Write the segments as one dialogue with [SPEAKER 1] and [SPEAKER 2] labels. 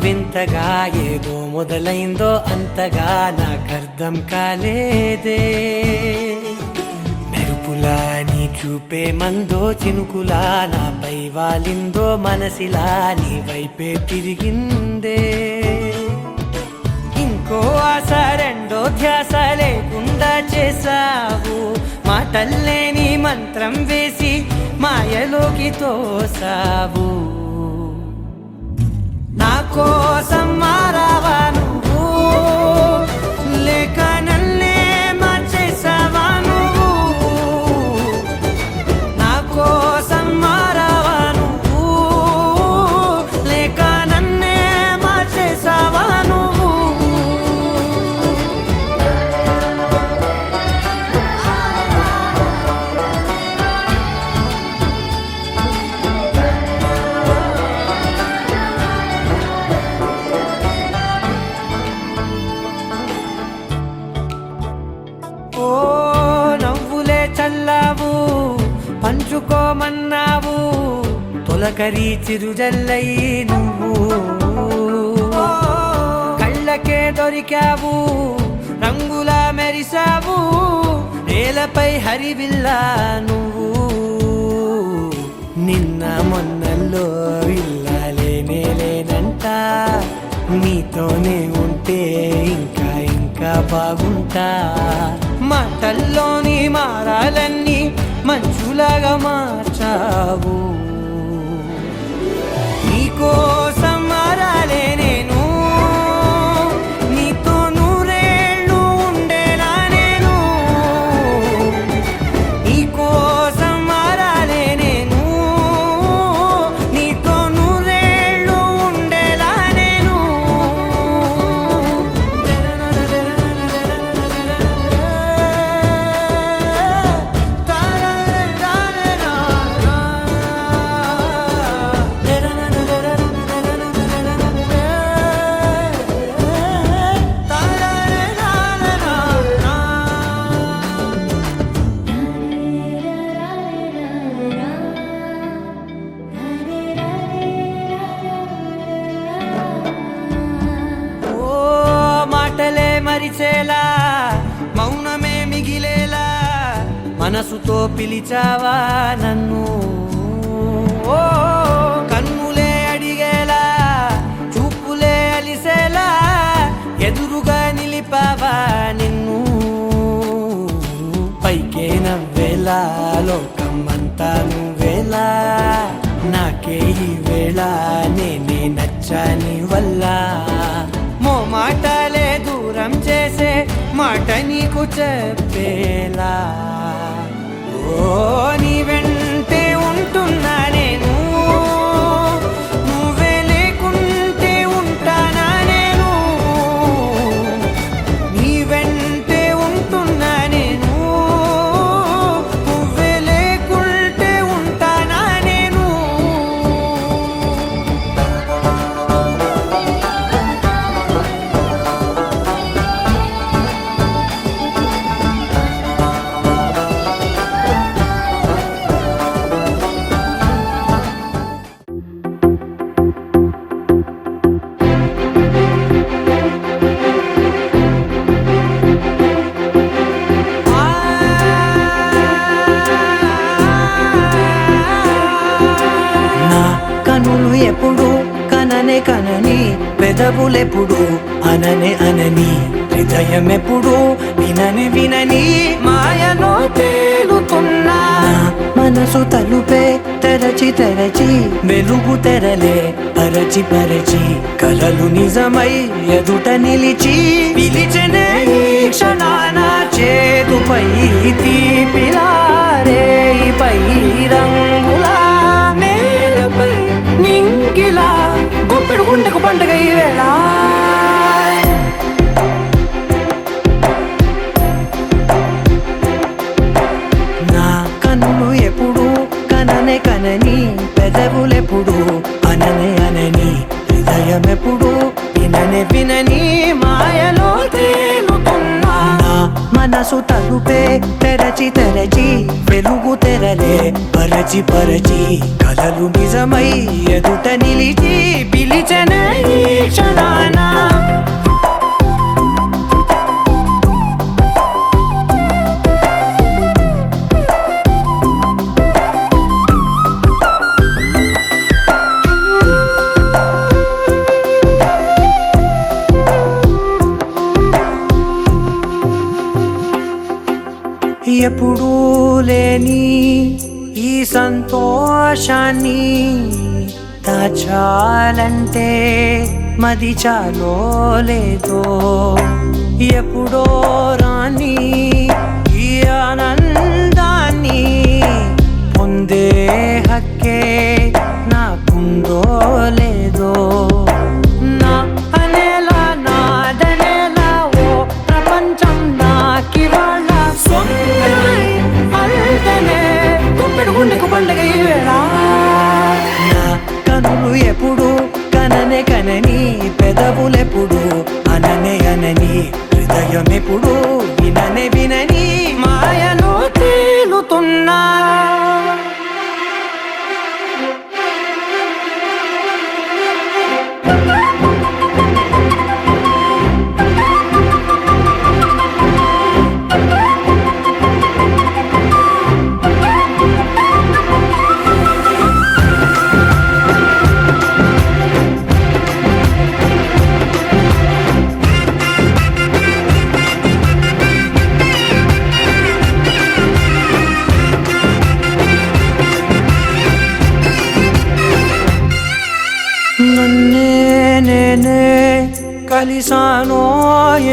[SPEAKER 1] వింతగా ఏదో మొదలైందో అంతగా నాకర్థం కాలేదే. మెరుపులా నీ చూపే మందో చినుకులా నాపై వాలిందో మనసిలా నీ వైపే తిరిగిందే. ఇంకో ఆశ రెండో ధ్యాస లేకుండా చేసావు, మాటల్లే నీ మంత్రం వేసి మాయలోకి తోసావు. నా కోసం మారావా నువ్వు, లేక నన్నే మార్చేసావా నువ్వు? నా కోసం మారావా నువ్వు, లేక నన్నే మార్చేసావా నువ్వు? ఓ నవ్వులే చల్లావు, పంచుకోమన్నావు, తొలకరి చిరుజల్లై నువ్వు. కళ్ళకే దొరికావు, రంగులా మెరిసావు, నేలపై హరివిల్లా నువ్వు. నిన్న మొన్నల్లో ఇల్లాలేనే లేనంట, నీతోనే ఉంటే ఇంకా ఇంకా బాగుంటా. మాటల్లోని మారాలన్నీ మంచులాగా మార్చావు. నీకోసం మారాలే నేను, నీతో నూరేళ్ళు ఉండేలా నేను. నీకోసం మారాలే నేను, నీతో నూరేళ్ళు ఉండేలా నేను. మాటలే మరిచేలా, మౌనమే మిగిలేలా, మనసుతో పిలిచావా నన్ను. ఓ కన్నులే అడిగేలా, చూపులే అలిసేలా, ఎదురుగా నిలిపావా నిన్ను. పైకే నవ్వేలా, లోకమంతా నువ్వేలా, నాకే ఈ వేళ నేనే నచ్చాని వల్ల. మాటలే దూరం చేసే మాట నీకు చెప్పేలా. ఓ నీ వెంటే ఉంటున్నా నేను, నువ్వే లేకుంటే ఉంటానా నేను. నీ వెంటే ఉంటున్నా నేను, నువ్వే లేకుంటే ఉంటానా నేను. కనులు ఎప్పుడు కననే కనని, పెదవులెప్పుడు అననే అనని, హృదయం ఎప్పుడు వినని వినని మాయలో తేలుతున్నా. మనసు తలుపే తెరచి తెరచి, వెలుగు తెరలే పరచి పరచి, కలలు నిజమై ఎదుట నిలిచి పిలిచెనే ఈ క్షణాన. చేతుపై తీపిలారే పై రంగులా, నేలపై నింగిలా, గొప్పెడు గుండెకు పండుగ ఈ వేళ. నా కన్నులు ఎప్పుడు కననే కనని, పెదవులెప్పుడు అననే అనని, హృదయం ఎప్పుడు విననే వినని మాయలో తేలుతున్నా. నా మనసు మనసు తలుపే తెరచి తెరచి వెలుగు తెరలే పరచి పరచి కలలు నిజమై ఎదుట నిలిచి పిలిచెనే ఈ క్షణాన ఎప్పుడూ లేని ఈ సంతోషాన్ని దాచాలంటే మది చాలో లేదో ఎప్పుడో రాని ఈ ఆనందాన్ని పొందే హక్కే నాకుందో లేదో నా అనేలా నాదనేలా ఓ ప్రపంచం నాకివాళ గుండెకు పండగ ఈ వేళ నా కనులు ఎప్పుడు కననే కనని పెదవులెప్పుడు అననే అనని హృదయం ఎప్పుడు విననే వినని మాయను తేలుతున్నా నన్నే నేనే కలిసానో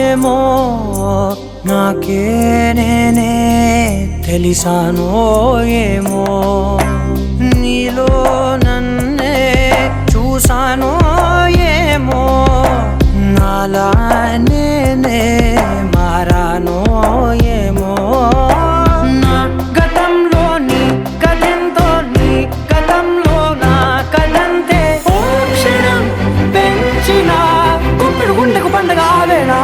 [SPEAKER 1] ఏమో నాకే నేనే తెలిసానో ఏమో నీలో నన్నే చూసానో ఏమో నాలా నేనే మారానో ఏమో నా గతంలోని కథంతో నీ గతంలో నా కథంతే గుండెకు పండగ ఆవేనా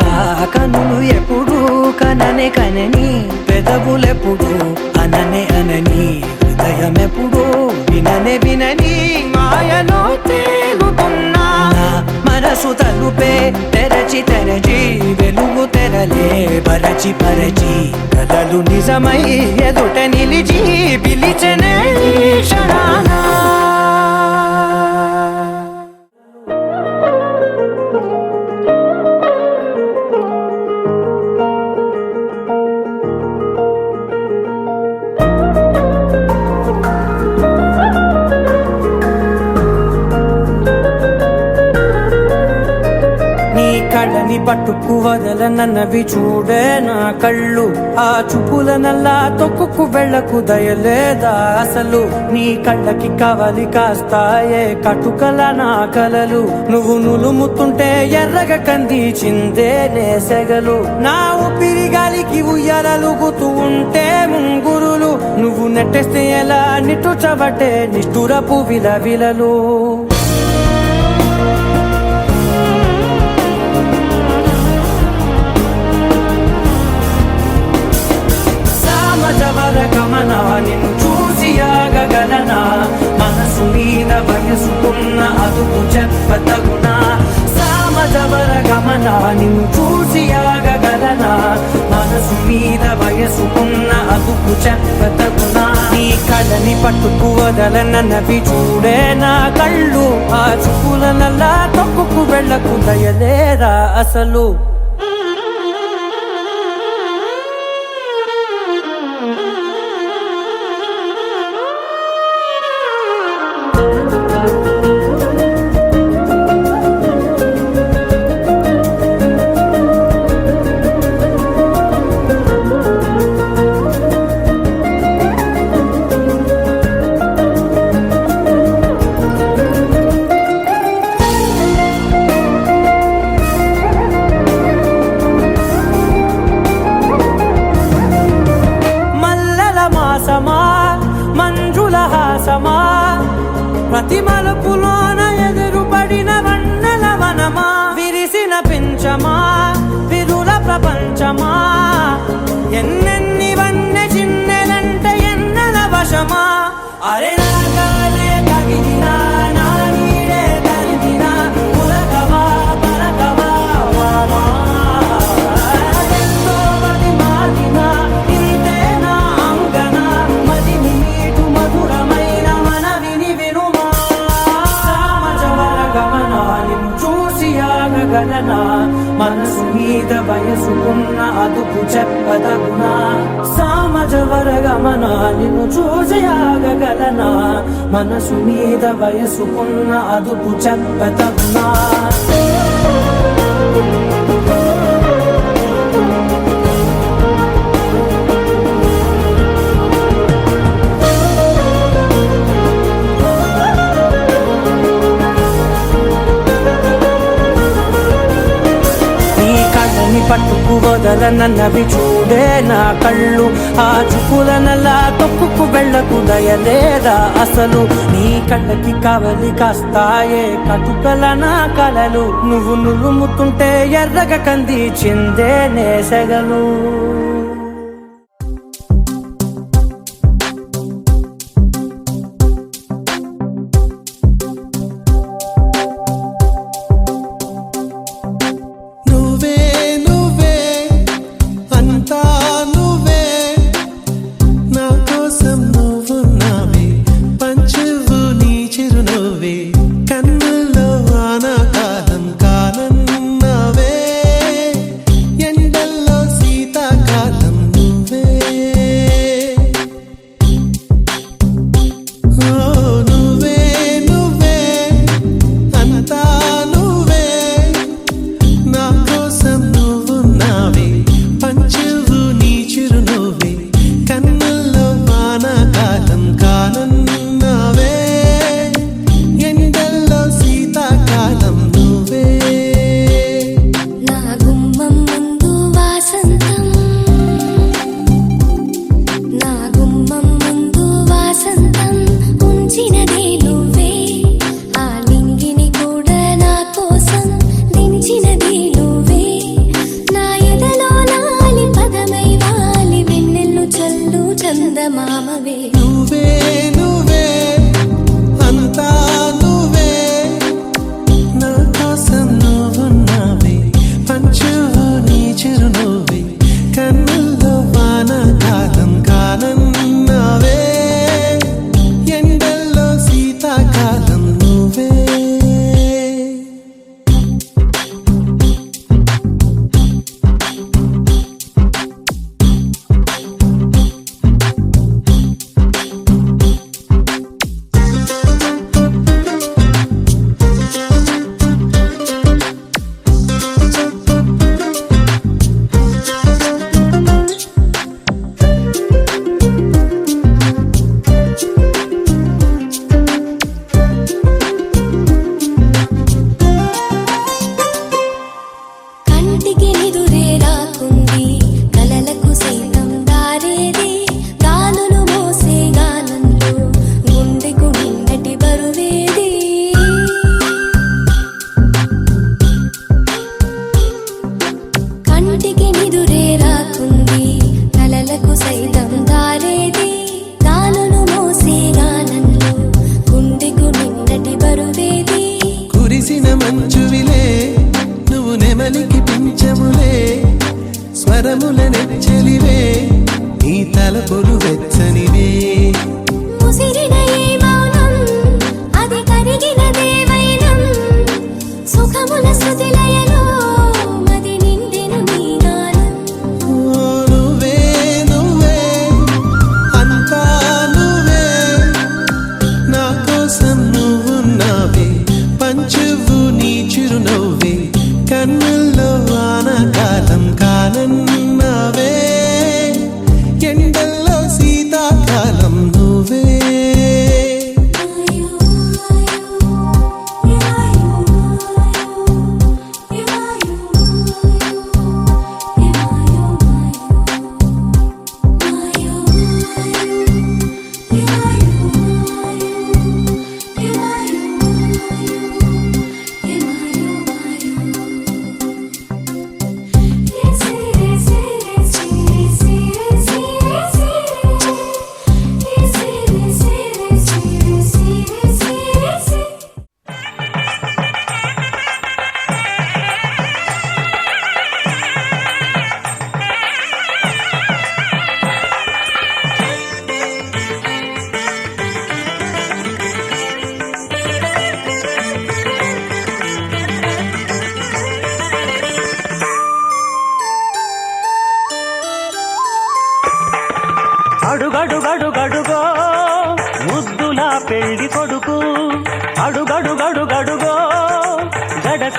[SPEAKER 1] నా కనులు ఎప్పుడు కననే కనని పెదవులెప్పుడు అననే అనని హృదయం ఎప్పుడు విననే వినని మాయలో తేలుతున్నా నా మనసు తలుపే తెరచి తెరచి వెలుగు తెరలే పరచి పరచి కలలు నిజమై ఎదుట నిలిచి పిలిచెనే ఈ క్షణాన కళ్ళని పట్టుకు వదలనన్నవి చూడే నా కళ్ళు ఆ చూపుల నల్లా తొక్కుకు వెళ్ళకు దయలేదా అసలు నీ కళ్ళకి కవలి కాస్తాయే కటుకల నా కలలు నువ్వు నులుముతుంటే ఎర్రగ కంది చిందేనే సెగలు నా ఊపిరి గాలికి ఉయ్యాలలుగుతూ ఉంటే ముంగురులు నువ్వు నెట్టేస్తే ఎలా నిట్టుచబట్టే నిష్ఠురపు విలవిలలు గమనా నిన్ను చూసి ఆగగలనా మనసు మీద వయసుకున్న అదుపు చెప్పతగునా సామజవర గమనా నిన్ను చూసి ఆగగలనా మనసు మీద వయసుకున్న అదుపు చెప్పతగునా నీ కళ్ళని పట్టుకు వదలనన్నవి చూడే నా కళ్ళు ఆ చూపుల నల్లా తొక్కుకు వెళ్ళకు దయలేరా అసలు ఎన్నెన్ని వన్నె చిన్నెలంటే ఎన్నెల వశమా అరే నాగాలే తగిలినా నా నీడే తరిమినా పులకవా పలకవా వామా ఎంతో మది మారినా ఇంతే నా అంగన మదిని మీటు మధురమైన మనవిని వినుమా సామజవర గమనా నిన్ను చూసి ఆగగలనా మనసు మీద వయసుకున్న అదుపు చెప్పదగునా సామజవర గమనా నిన్ను చూసి ఆగగలనా మనసు మీద వయసుకున్న అదుపు చెప్పదగునా పట్టుకు వదలనన్నవి చూడే నా కళ్ళు ఆ చుకులనలా తొక్కుకు వెళ్ళకు దయలేదా అసలు నీ కళ్ళకి కవలి కాస్తాయే కటుకల నా కలలు నువ్వు నులుముతుంటే ఎర్రగ కంది చిందే నేసగలు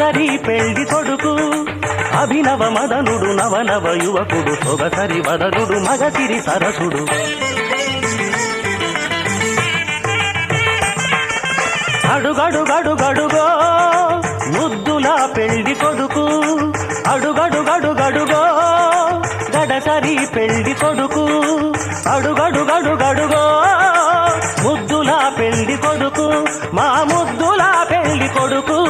[SPEAKER 1] గడసరి పెళ్లి కొడుకు అభినవ మదనుడు నవనవ యువకుడు సొగసరి వదనుడు మగసిరి సరసుడు అడుగడుగడుగడుగో ముద్దుల పెళ్లి కొడుకు అడుగడుగడుగడుగో గడసరి పెళ్లి కొడుకు అడుగడుగడుగడుగో ముద్దుల పెళ్లి కొడుకు మా ముద్దుల పెళ్లి కొడుకు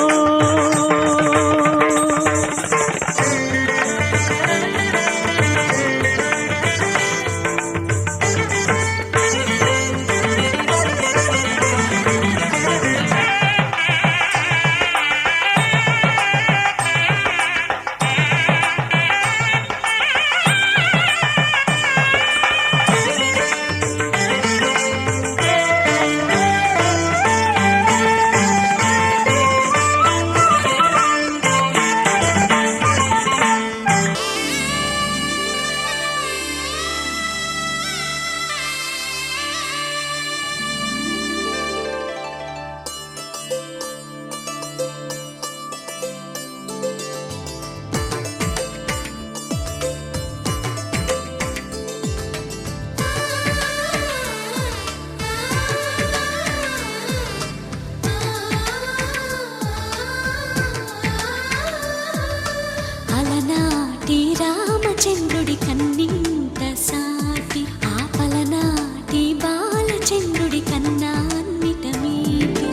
[SPEAKER 2] రామచంద్రుడి కన్నింత సాటి ఆపలనాటి బాలచంద్రుడి కన్నా అన్నిట మీటి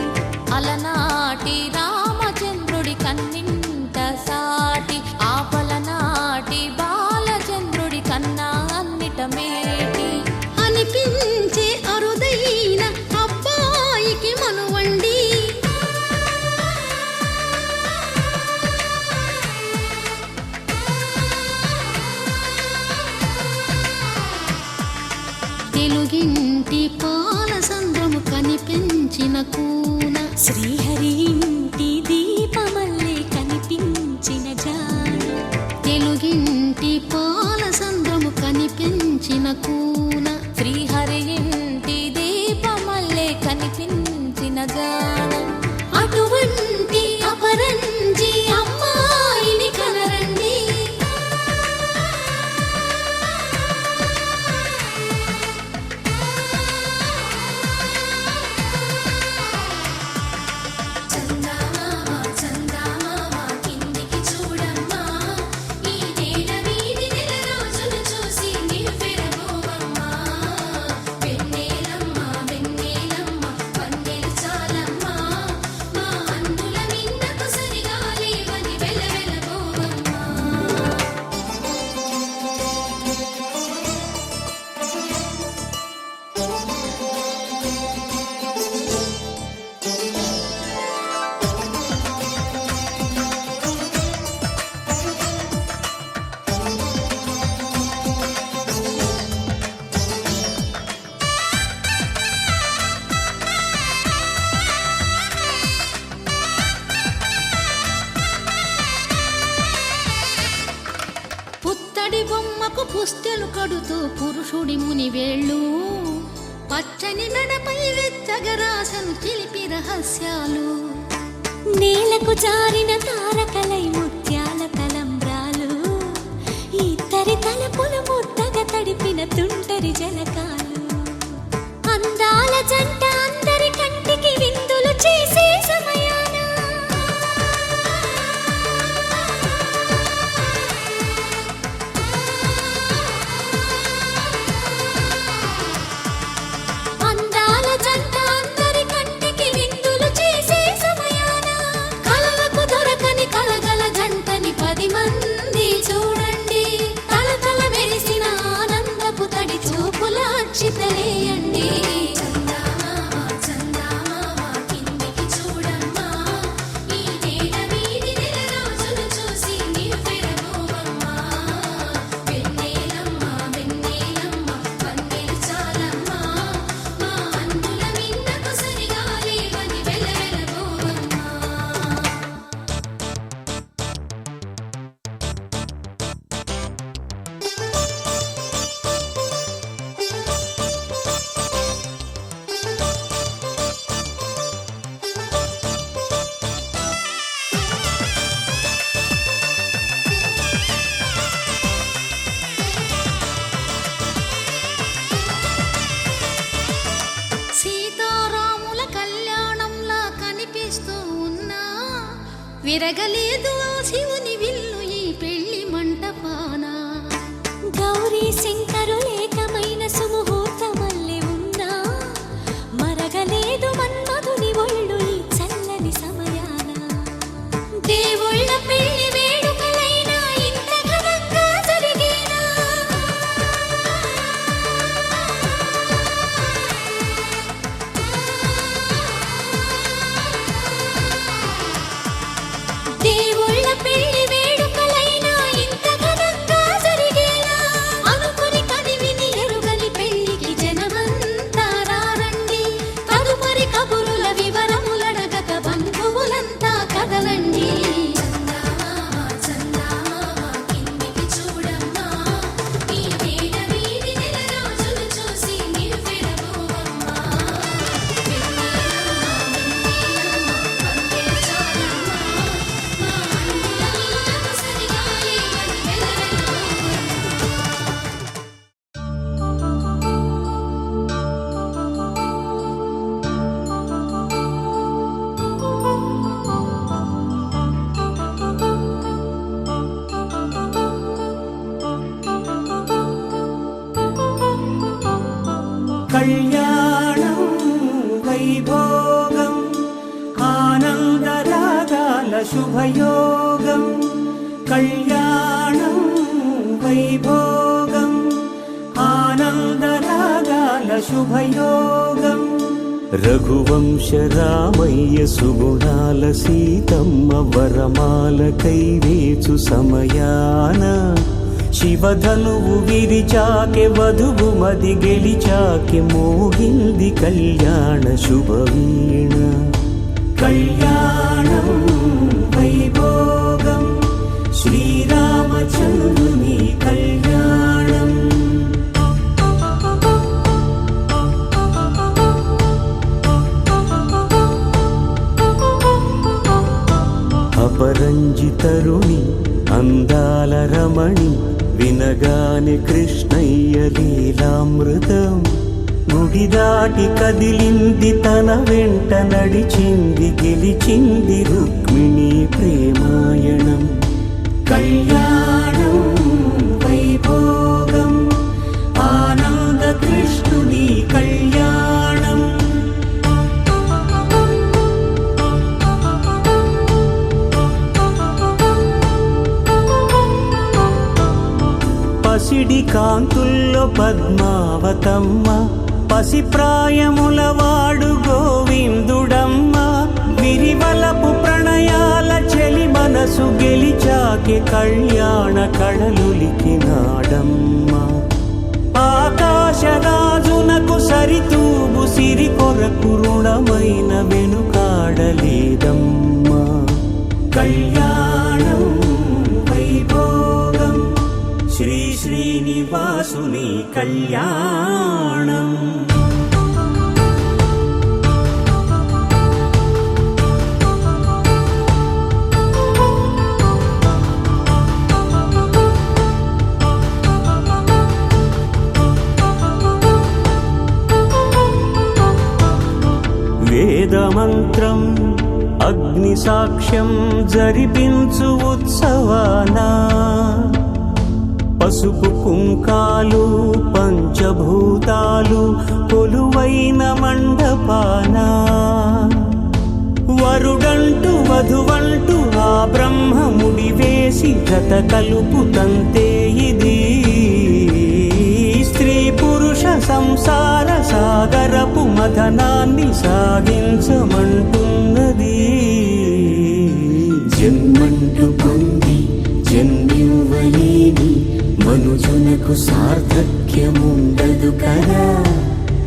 [SPEAKER 2] అలనాటి రామచంద్రుడి కన్నింత సాటి ఆపలనాటి బాలచంద్రుడి కన్నా అన్నిట మేటి అనిపించే అరుదైన అబ్బాయికి మనువండి తెలుగింటి పాల సంద్రము కనిపించిన కూన శ్రీహరి ఇంటి దీపమల్లే కనిపించిన జాన తెలుగింటి పాల సంద్రము కనిపించిన కూన శ్రీహరి ఇంటి దీపమల్లే కనిపించిన జాన అటువంటి అపరంజి అమ్మాయిని కనరండి పుత్తడి బొమ్మకు పుస్తెలు కడుతూ పురుషుడి ముని వేళ్ళు పచ్చని మెడపై వెచ్చగరాసను చిలిపి రహస్యాలు నేలకు జారిన తారకలై ముత్యాల తలంబ్రాలు ఇద్దరి తలపులు ముద్దగా తడిపిన తుంటరి జలకాలు అందాల జంట అందరి కంటికి విందులు చేసే సమయాన అందాల జంట అందరి కంటికి విందులు చేసే సమయాన కలలకు దొర విరగలేదు ఆ శివుని విల్లు ఈ పెళ్లి మంటపాన.
[SPEAKER 3] గౌరీ శంకరులేకమైన సుముహూర్తమల్లె ఉన్నా మరగలేదు మన్మధుని ఒళ్ళు ఈ చల్లని సమయాన. దేవుళ్ళ పెళ్లి వేడుకలైనా ఇంత ఘనంగా జరిగేనా? దేవుళ్ళ పెళ్లి వేడుకలైనా ఇంత ఘనంగా జరిగేనా? అనుకుని కనివిని ఎరుగని పెళ్లికి జనమంతా రారండి. తదుపరి కబురుల వివరములడగక బంధువులంతా కదలండి. చందమామ చందమామ కిందికి చూడమ్మా, ఈ వేళ వీధి నెల రోజులు చూసి నివ్వెరపోవమ్మా. వెన్నెలమ్మ వందే చాలమ్మా, మా అన్నులన్నీ సరిగా ఏమని వెలవెలపోవమ్మా.
[SPEAKER 1] కళ్యాణం వైభోగం ఆనందరాగాల శుభయోగం. కళ్యాణం వైభోగం ఆనందరాగాల శుభయోగం. రఘువంశ రామయ్య సుగుణాల సీతమ్మ వరమాల కైవేచు సమయాన శివధనువు విరిచాకె వధువు మది గెలిచాకె మోగింది కళ్యాణ శుభవీణ. కళ్యాణం వైభోగం శ్రీరామచంద్రుని కళ్యాణం. అపరంజి తరుణి అందాల రమణి వినగానే కృష్ణయ్య లీలామృతం. గుడి దాటి కదిలింది తన వెంట నడిచింది గెలిచింది రుక్మిణి ప్రేమాయణం. కళ్యాణం వైభోగం ఆనంద కృష్ణుని కళ్యాణం. పసిడి కాంతుల్లో పద్మావతమ్మ పసిప్రాయముల వాడు గోవిందుడమ్మ. విరివలపు ప్రణయాల చెలి మనసు గెలిచాకె కళ్యాణ కళలులికినాడమ్మ. ఆకాశరాజునకు సరితూగు సిరి కొరకు రుణమైన వెనుకాడలేదమ్మా. కళ్యాణం వైభోగం శ్రీ శ్రీనివాసుని కళ్యాణం. వేదమంత్రం అగ్ని సాక్ష్యం జరిపించు ఉత్సవానా. పసుపు కుంకాలు పంచభూతాలు కొలువైన మండపాన. వరుడంటూ వధువంటూ ఆ బ్రహ్మముడి వేసి జత కలుపుతంతే ఇది. స్త్రీ పురుష సంసార సాగరపు మథనాన్ని సాగించమంటున్నది. జన్మంటూ పొంది జన్మివ్వలేని మనుజునకు సార్థక్యముండదు కదా.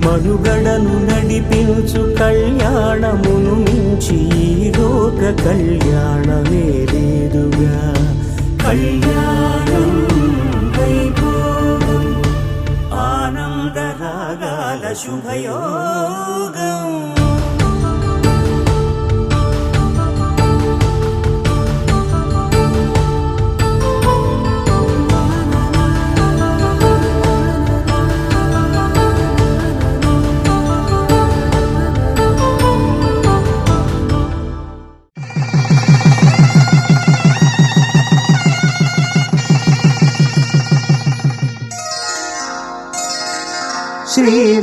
[SPEAKER 1] మనుగడను నడిపించు కళ్యాణమును మించి ఈ లోక కళ్యాణమే లేదుగా. కళ్యాణం వైభోగం ఆనందరాగాల శుభయోగం.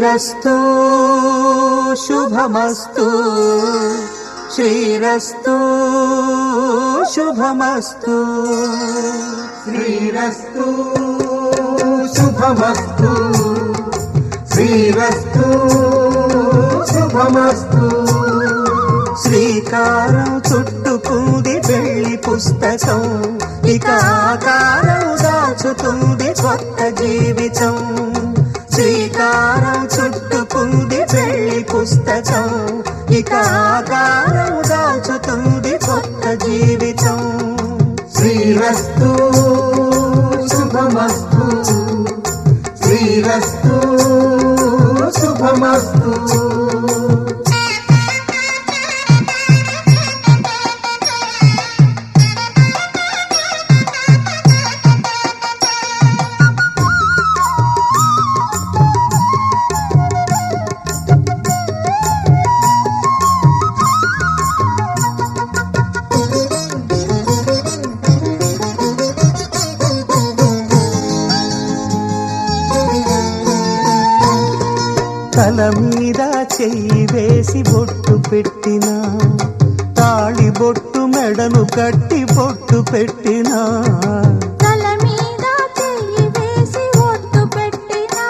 [SPEAKER 4] శ్రీరస్తు శుభమస్తు శ్రీరస్తు శుభమస్తు శ్రీరస్తు శుభమస్తు శ్రీరస్తు శుభమస్తు శ్రీకారం చుట్టుకుంది పెళ్లి పుస్తకం ఇక ఆకారం దాచుతుంది కొత్త జీవితం శ్రీకారం చుట్టుకుంది పెళ్లి పుస్తకం ఇక ఆకారం దాచుతుంది కొత్త జీవితం శ్రీరస్తు శుభమస్తు శ్రీరస్తు శుభమస్తు తల మీద చెయ్యి వేసి బొట్టు పెట్టినా తాళి బొట్టు మెడను కట్టి బొట్టు పెట్టినా
[SPEAKER 3] తల మీద చెయ్యి వేసి ఒట్టు పెట్టినా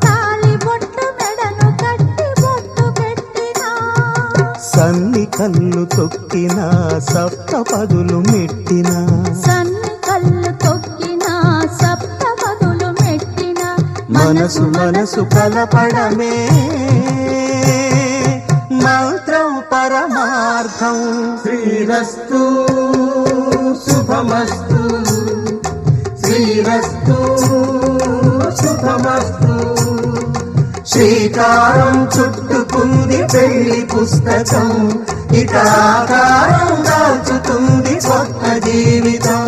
[SPEAKER 3] తాళి బొట్టు మెడను కట్టి బొట్టు పెట్టినా
[SPEAKER 4] సన్ని కళ్ళు తొక్కినా సప్త పదులు మెట్టినా
[SPEAKER 3] సన్ని కళ్ళు తొక్కినా సప్త పదులు మెట్టినా
[SPEAKER 4] మనసు మనసు కలపడమే మంత్రం పరమార్థం శ్రీరస్తు శుభమస్తు శ్రీరస్తు శుభమస్తు శ్రీకారం చుట్టుకుంది పెళ్లి పుస్తకం ఇక ఆకారం దాచుతుంది కొత్త జీవితం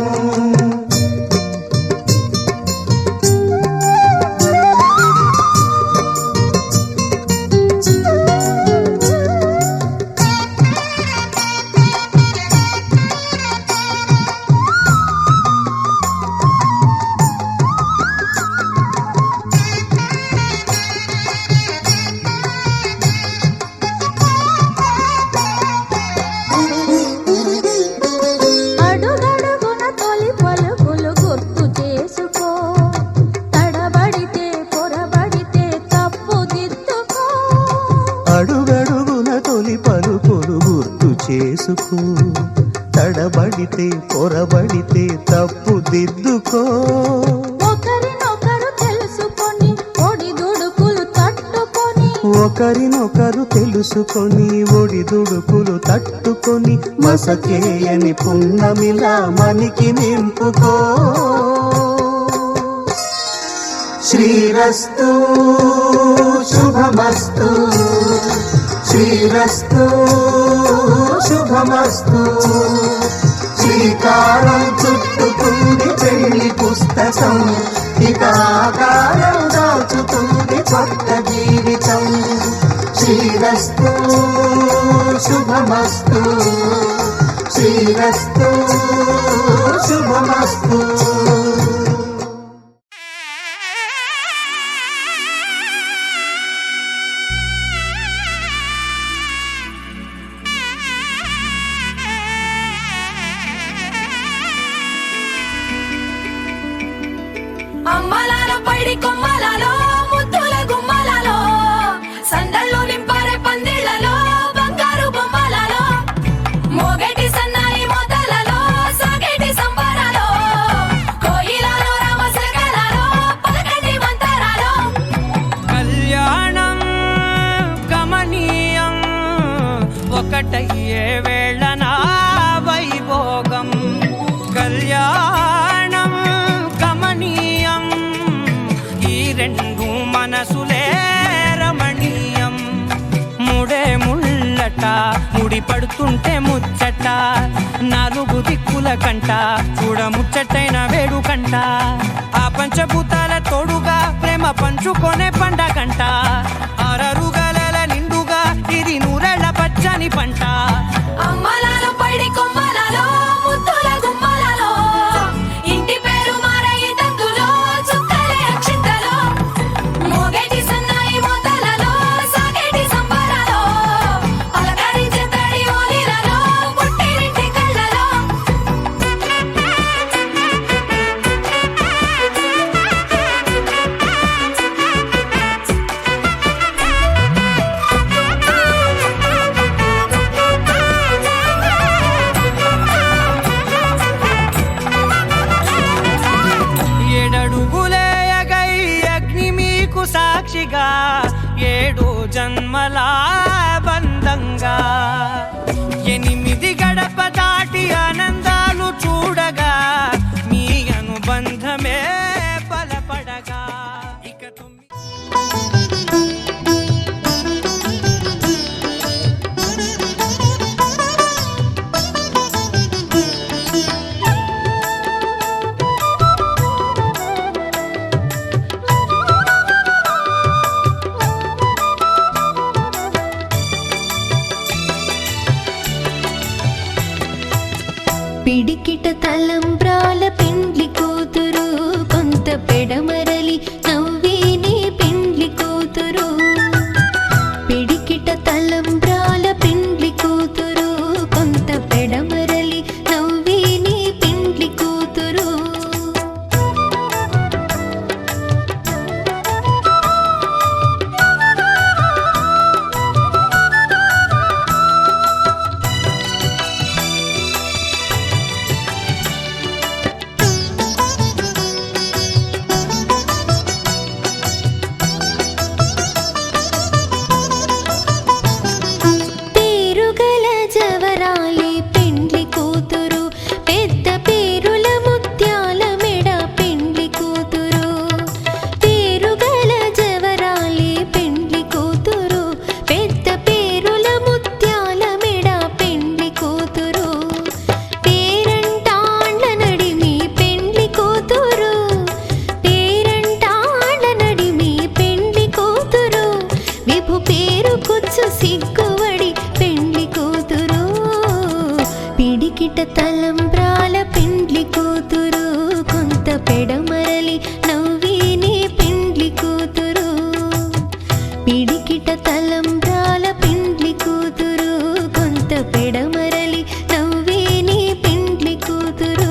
[SPEAKER 3] అడుగడుగున తొలి పలుకులు గుర్తు చేసుకో తడబడితే పొరబడితే తప్పు దిద్దుకో
[SPEAKER 4] అడుగడుగున తొలి పలుకులు గుర్తు చేసుకో తడబడితే పొరబడితే తప్పు దిద్దుకో
[SPEAKER 3] ఒకరినొకరు తెలుసుకొని ఒడిదుడుకులు తట్టుకొని
[SPEAKER 4] ఒకరినొకరు తెలుసుకొని ఒడిదుడుకులు తట్టుకొని మసకేయని పున్నమిలా మనికి నింపుకో శ్రీరస్తు శుభమస్తు శ్రీరస్తు శుభమస్తు శ్రీకారం చుట్టుకుంది పెళ్లి పుస్తకం ఇక ఆకారం దాచుతుంది కొత్త జీవితం శ్రీరస్తు శుభమస్తు శ్రీరస్తు శుభమస్తు
[SPEAKER 5] అమ్మలాల పైడి కొమ్మలలో ముద్దుల గుమ్మలలో సందళ్ళు నింపారే పందిళ్లలో బంగారు బొమ్మలలో మోగేటి సన్నాయి మోతలలో సాగేటి సంబరాలో కోయిలలో రామశకలలో పలకండి మంతరాలో
[SPEAKER 6] కళ్యాణం గమనీయం ఒకటయ్యే వేళ నా వైభోగం కళ్యాణం గమనీయం ఈ రెండు మనసులే రమణీయం ముడే ముళ్ళట ముడి పడుతుంటే ముచ్చట నాలుగు దిక్కుల కంట చూడ ముచ్చటైన వేడుకంట ఆ పంచభూతాల తోడుగా ప్రేమ పంచుకొనే పండగంట అరరుగలల నిండుగా ఇది నూరెళ్ళ పచ్చని పంట
[SPEAKER 5] అమ్మలాల పైడి కొమ్మలలో ముద్దుల గుమ్మలలో ఇంటి పేరు మారయి తందులో చుక్కలే అక్షింతలో మోగేటి సన్నాయి
[SPEAKER 2] పిడికిట తలంబ్రాల పెండ్లి కూతురు కొంత పెడమరలి నవ్వేనే పెండ్లి కూతురు పిడికిట తలంబ్రాల పెండ్లి కూతురు కొంత పెడమరలి నవ్వేనే పెండ్లి కూతురు పేరుగల జవరాలి పెండ్లి కూతురు పెద్ద పేరుల ముత్యాల మెడ పెండ్లి కూతురు పేరుగల జవరాలి పెండ్లి కూతురు పెద్ద పేరుల ముత్యాల మెడ పెండ్లి కూతురు పేరంటాండ్ల నడిమి పెండ్లి కూతురు పేరంటాండ్ల నడిమి పెండ్లి కూతురు విభు పేరు కుచ్చు సిగ్గువడి పెండ్లి కూతురు పిడికిట తలంబ్రాల పెండ్లి కూతురు కొంత పెడమరలి నవ్వేనే పెండ్లి కూతురు పిడికిట తలంబ్రాల పెండ్లి కూతురు కొంత పెడమరలి నవ్వేనే పెండ్లి కూతురు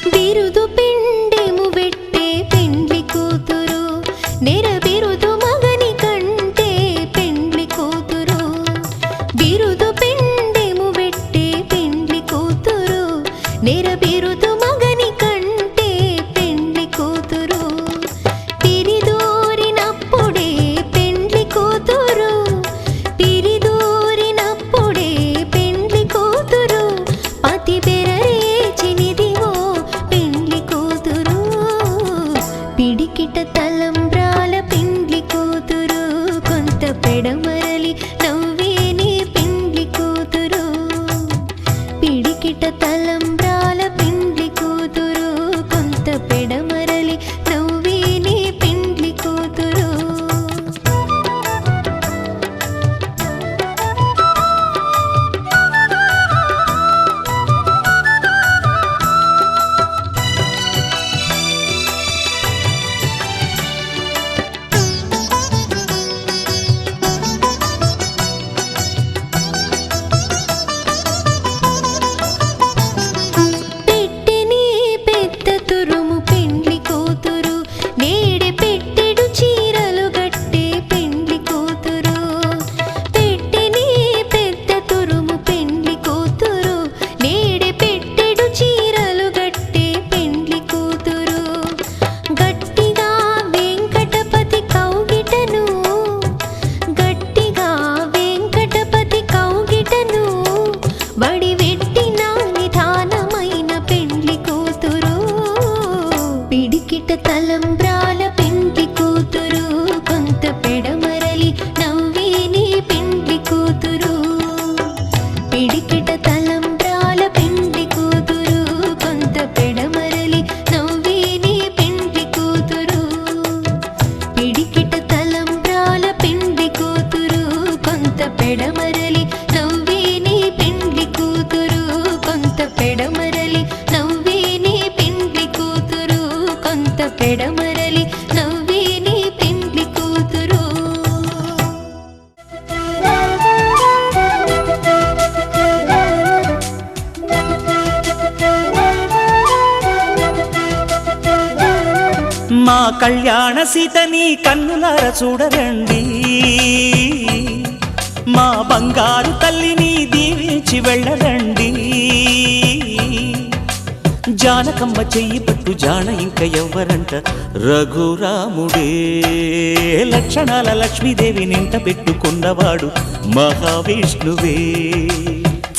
[SPEAKER 2] బిరుదు పిండెము వెట్టే పెండ్లి కూతురు నెర బిరుదు మగని కంటే పెండ్లి కూతురు బిరుదు పిండెము వెట్టే పెండ్లి కూతురు నెర బిరుదు మగని కంటే పెండ్లి కూతురు పిరిదూరినప్పుడే పెండ్లి కూతురు పిరిదూరినప్పుడే పెండ్లి కూతురు పతి బెరరేచినిదివో పెండ్లి కూతురు పిడికిట తలంబ్రాల పెండ్లి కూతురు కొంత పెడమరలి నవ్వేనే పెండ్లి కూతురు పిడికిట తలంబ్రాల పెండ్లి కూతురు కొంత పెడమరలి నవ్వేనే పెండ్లి కూతురు పెట్టెని పెద్ద తురుము పెండ్లి కూతురు నేడే పెట్టెడు చీరలు గట్టే పెండ్లి కూతురు పెట్టెని పెద్ద తురుము పెండ్లి కూతురు నేడే పెట్టెడు చీరలు గట్టే పెండ్లి కూతురు గట్టిగా వెంకటపతి కౌగిటను గట్టిగా వెంకటపతి కౌగిటను బడి వెట్టిన నిధానమైన పెండ్లి కూతురు పిడికిట తలంబ్రాల పెండ్లి కూతురు కొంత పెడమరలి నవ్వేనే పెండ్లి కూతురు పిడికిట తలంబ్రాల పెండ్లి కూతురు కొంత పెడమరలి నవ్వేనే పెండ్లి కూతురు పిడికిట తలంబ్రాల పెండ్లి కూతురు కొంత పెడమరలి నవ్వేనే పెండ్లి కూతురు కొంత పెడమరలి నవ్వేనే పెండ్లి కూతురు కొంత పెడమరలి నవ్వేనే పెండ్లి కూతురు
[SPEAKER 1] మా కళ్యాణ సీతని కన్నులార చూడరండి మా బంగారు తల్లిని దీవించి వెళ్ళరండి జానకమ్మ చెయ్యి పట్టు జాన ఇంక ఎవ్వరంట రఘురాముడే లక్షణాల లక్ష్మీదేవి నింట పెట్టుకున్నవాడు మహావిష్ణువే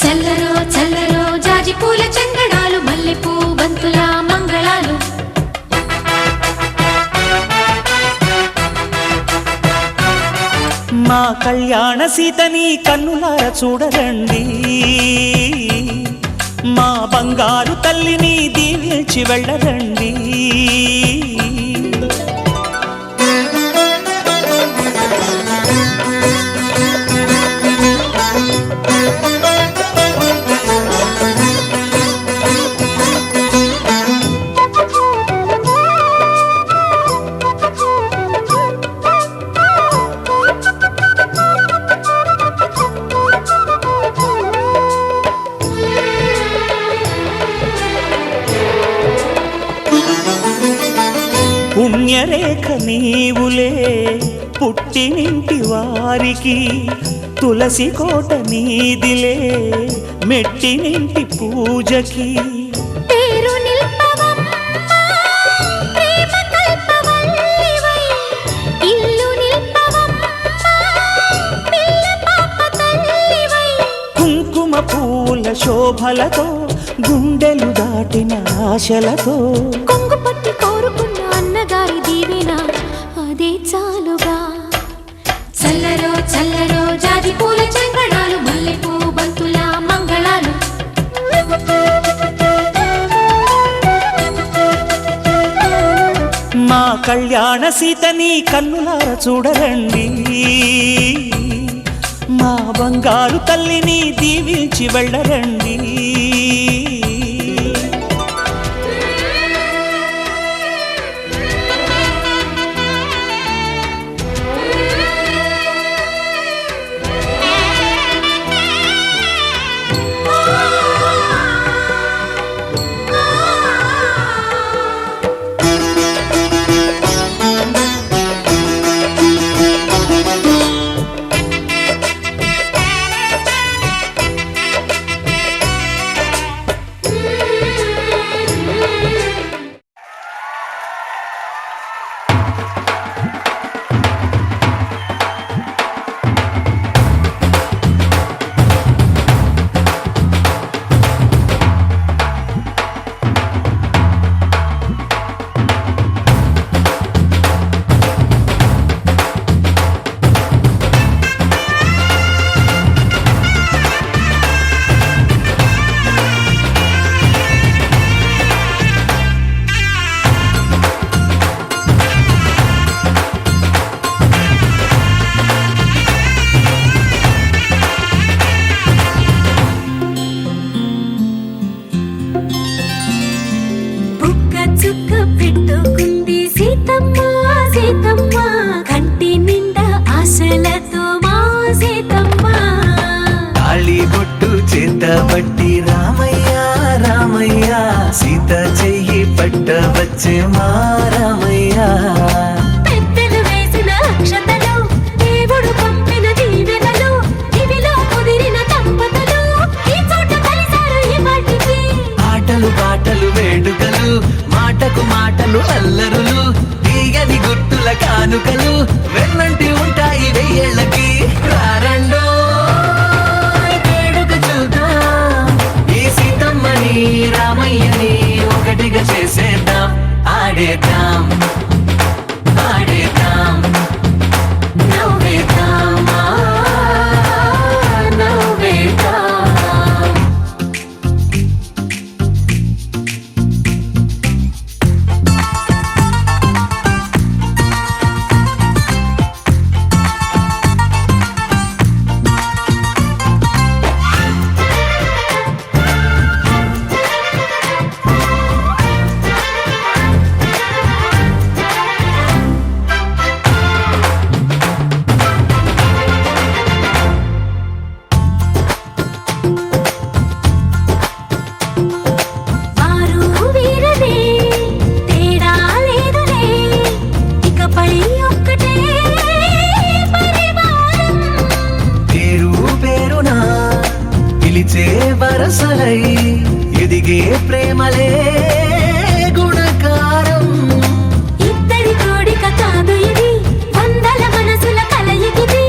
[SPEAKER 2] చల్లరో చల్లరో జాజి పూల చందనాలు మల్లెపూ బంతుల మంగళాలు
[SPEAKER 6] మా కళ్యాణ సీతని కన్నులార చూడరండి, మా బంగారు తల్లిని దీవించి వెళ్ళరండి. పుణ్యరేఖ నీవులే పుట్టినింటి వారికి, తులసి కోట నీదిలే మెట్టినింటి పూజకి.
[SPEAKER 3] పేరు నిల్పవమ్మ, ప్రేమ కల్పవల్లివై, ఇల్లు నిల్పవమ్మ, పిల్ల పాప తల్లివై.
[SPEAKER 6] కుంకుమ పూల శోభలతో గుండెలు దాటిన ఆశలతో,
[SPEAKER 3] కొంగు పట్టి కోరుకున్న అన్నగారి దీవెన అదే చాలుగా.
[SPEAKER 2] చల్లరో చల్లరో జాజి పూల చంగడాలు, మల్లెపూ బంతుల మంగళాలు.
[SPEAKER 6] మా కళ్యాణ సీతని కన్నులార చూడరండి, మా బంగారు తల్లిని దీవించి వెళ్ళరండి.
[SPEAKER 5] చుక్క పెట్టుకుంది సీతమ్మ సీతమ్మ, కంటి నిండా ఆశలతో మా సీతమ్మ.
[SPEAKER 7] తాళిబొట్టు చేతబట్టి రామయ్య రామయ్య, సీత చెయ్యి పట్ట వచ్చే మా రామయ్య.
[SPEAKER 5] పెద్దలు వేసిన అక్షతలు, దేవుడు పంపిన దీవెనలు, ఇవిలో కుదిరిన దంపతులు ఈ చోట కలిసారు ఈ వాటికి.
[SPEAKER 7] ఆటలు పాటలు వేడుకలు, మాటకు మాటలు అల్లరులు, తీయని గుట్టుల కానుకలు వెన్నంటి ఉంటాయి వెయ్యేళ్ళకి. రారండో వేడుక చూద్దాం, ఈ సీతమ్మని రామయ్యని ఒకటిగా చేసేద్దాం. ఆడేద్దాం ఆడేద్దాం
[SPEAKER 5] నవ్వేద్దాం నవ్వేద్దాం.
[SPEAKER 7] వరసలై ఎదిగే ప్రేమలే గుణకారం.
[SPEAKER 5] ఇద్దరి కోడిక కాదు ఇది, వందల మనసుల కలయికిది.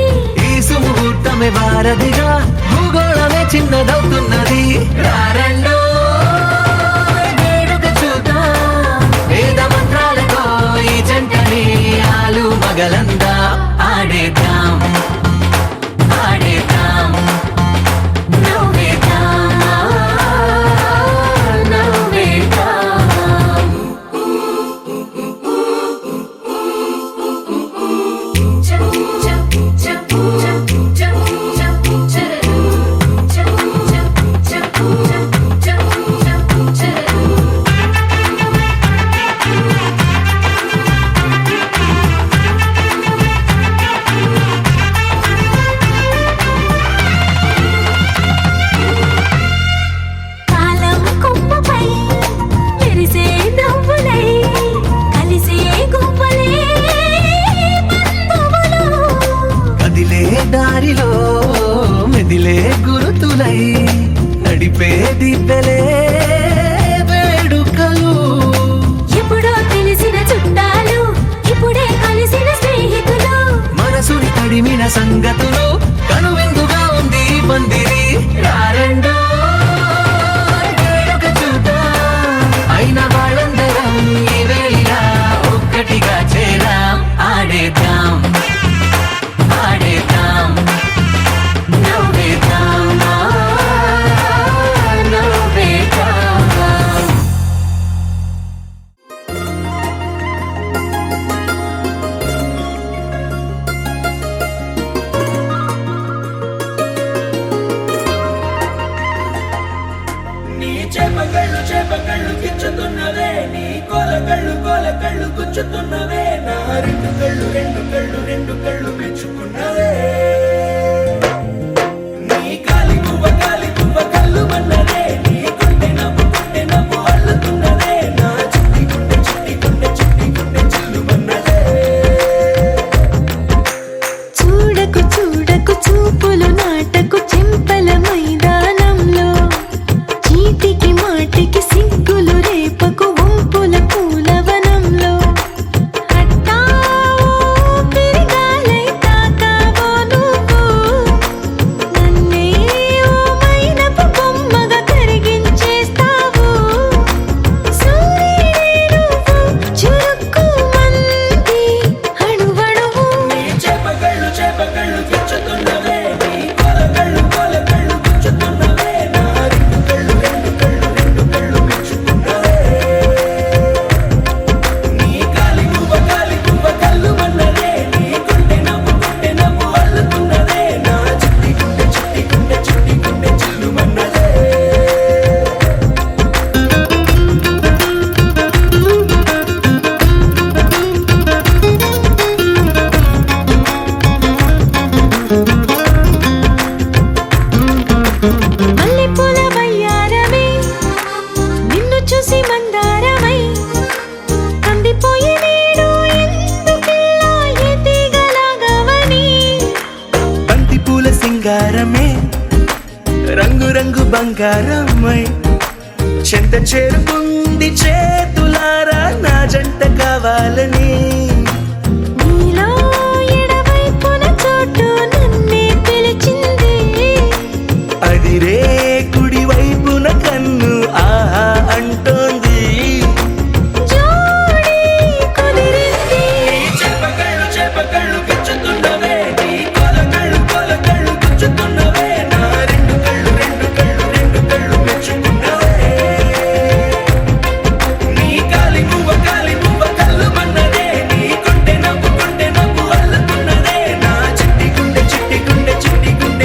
[SPEAKER 7] ఈ సుముహూర్తమే వారధిగా, భూగోళమే చిన్నదవుతున్నది. రారండో వేడుక చూద్దాం, వేద మంత్రాలతో ఈ జంటని ఆలు మగలందా ఆడేద్దాం.
[SPEAKER 5] ఆడేద్దాం నవ్వేద్దాం నవ్వేద్దాం కాలం కొమ్మపై మెరిసే నవ్వులై కలిసే గుంపలే బంధువులు
[SPEAKER 7] కదిలే దారిలో మెదిలే గురుతులై నడిపే దిబ్బెలే వేడుకలు
[SPEAKER 5] ఎప్పుడో తెలిసిన చుట్టాలు ఇప్పుడే కలిసిన స్నేహితులు
[SPEAKER 7] మనసుని తడిమిన సంగతులు కనువిందుగా ఉంది ఈ పందిరి రారండో వేడుక చూద్దాం అయిన వాళ్ళందరం ఈ వేళ ఒక్కటిగా చేరాం ఆడేద్దాం ఆడేద్దాం
[SPEAKER 5] నవ్వేద్దాం నవ్వేద్దాం
[SPEAKER 8] నీ చేపకళ్ళు గిచ్చుతున్నవే నీ కోలకళ్ళు గుచ్చుతున్నవే నా రెండు కళ్ళు మెచ్చుకున్నవే నీ కాలి పువ్వ కళ్ళు మన్నదే నీ గుండె నవ్వు అల్లుతున్నదే నా చిట్టి గుండె చిల్లు మన్నదే
[SPEAKER 3] చూడకు చూడకు చూపులు నాటకు చెంపల మైదానంలో చీటికి మాటికి సిగ్గులు రేపకు వంపుల పూలవనంలో అట్టావో పిరిగాలై తాకావో నువ్వు నన్నే ఓ మైనపు బొమ్మగా కరిగించేస్తావు సూర్యుడే నువ్వు చురుక్కు మంది అణువణువు
[SPEAKER 8] నీ చేపకళ్ళు గిచ్చుతున్నవే నీ కోలకళ్ళు గుచ్చుతున్నవే నా రెండు కళ్ళు మెచ్చుకున్నవే నీ కాలి పువ్వ కళ్ళు మన్నదే నీ గుండె నవ్వు అల్లుతున్నదే నా చిట్టి గుండె చిల్లు మన్నదే
[SPEAKER 3] మల్లెపూల వయ్యారమే నిన్ను చూసి మందారమై కందిపోయి నేడు ఎందుకిలా ఎదిగలాగవని
[SPEAKER 1] బంతి పూల సింగారమే రంగు బంగారమై చెంత చేరుకుంది చేతులారా నా జంట కావాలని
[SPEAKER 3] నీలో ఎడవైపున చోటు నన్నే పిలిచింది
[SPEAKER 1] అదిరే కుడి వైపున కన్ను ఆహా అంటోంది
[SPEAKER 3] జోడి కుదిరింది
[SPEAKER 8] చేపకళ్ళు గిచ్చుతున్నవే నీ కోలకళ్ళు గుచ్చుతున్నవే నా రెండు కళ్ళు మెచ్చుకున్నవే నీ కాలి పువ్వ కళ్ళు మన్నదే నీ గుండె నవ్వు అల్లుతున్నదే నా చిట్టి గుండె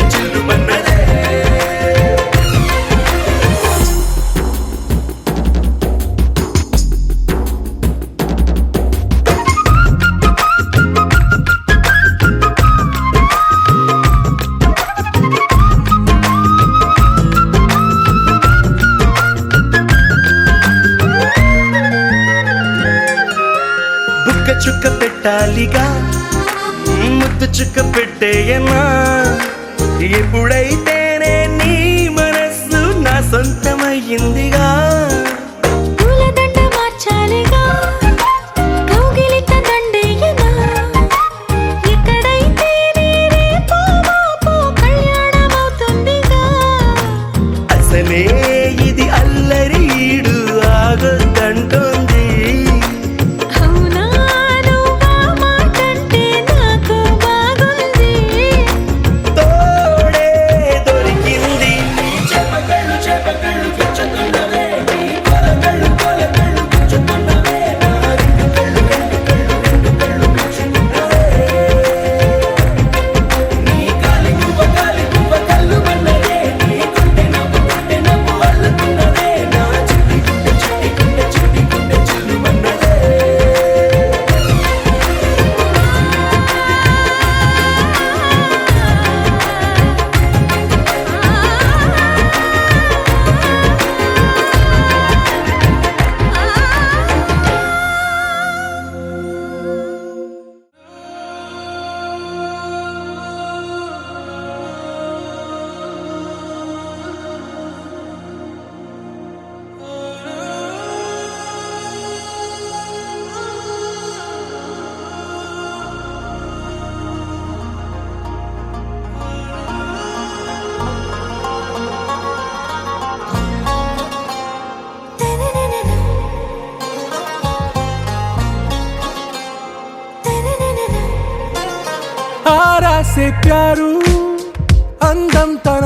[SPEAKER 8] చిల్లు మన్నదే
[SPEAKER 1] బుక్క చుక్క పెట్టాలిగా ముద్దు చుక్క పెట్టేయనా ఎప్పుడైతేనే నీ మనస్సు నా సొంతమయ్యిందిగా
[SPEAKER 3] పూలదండ మార్చాలిగా కౌగిలిత దండేయనా ఎక్కడైతే నీ రేపో మాపో కళ్యాణమవుతుందిగా
[SPEAKER 1] అసలే ఇది అల్లరీడు ఆగొద్దంటోంది
[SPEAKER 3] అవునా నువ్వా మాటంటే నాకు బాగుంది
[SPEAKER 1] తో
[SPEAKER 9] సే ప్యారు అందం తన